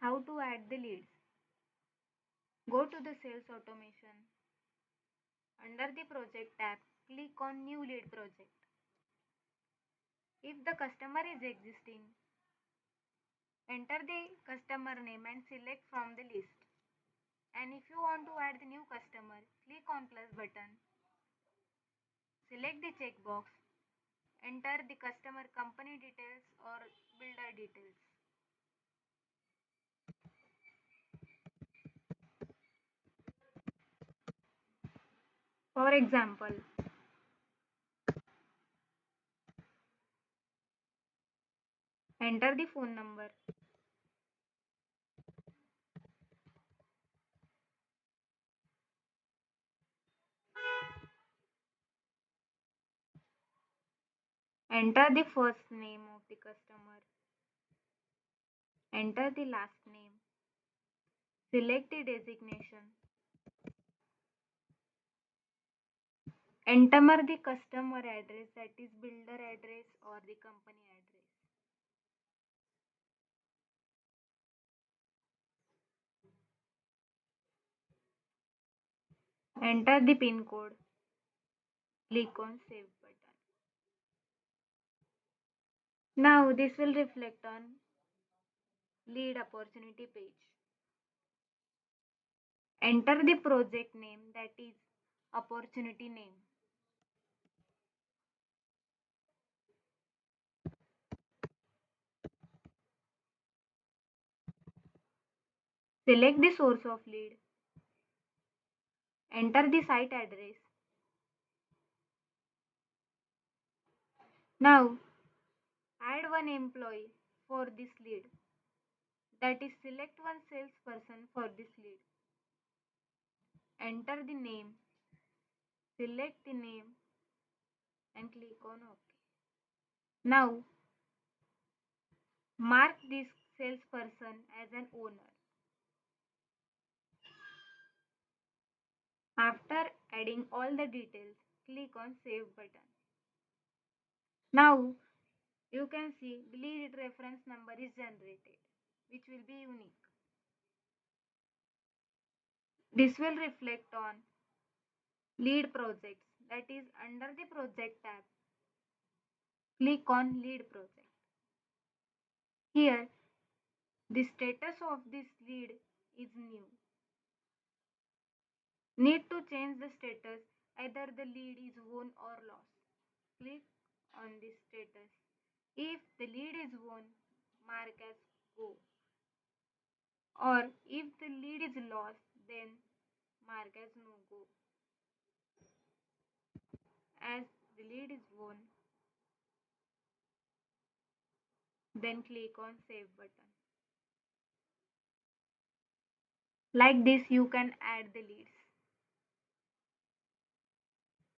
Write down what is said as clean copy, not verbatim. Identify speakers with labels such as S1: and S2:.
S1: How to add the leads? Go to the sales automation. Under the project tab, click on new lead project. If the customer is existing, enter the customer name and select from the list. And if you want to add the new customer, click on plus button. Select the checkbox. Enter the customer company details or builder details. For example, enter the phone number. Enter the first name of the customer. Enter the last name. Select the designation. Enter the customer address, that is builder address or the company address. Enter the pin code. Click on save button. Now this will reflect on lead opportunity page. Enter the project name, that is opportunity name. Select the source of lead. Enter the site address. Now add one employee for this lead, that is select one salesperson for this lead. Enter the name, select the name and click on OK. Now mark this salesperson as an owner. After adding all the details, click on save button. Now you can see the lead reference number is generated, which will be unique. This will reflect on lead projects, that is under the project tab. Click on lead project. Here the status of this lead is new. Need to change the status, either the lead is won or lost. Click on this status. If the lead is won, mark as go. Or if the lead is lost, then mark as no go. As the lead is won, then click on save button. Like this you can add the leads.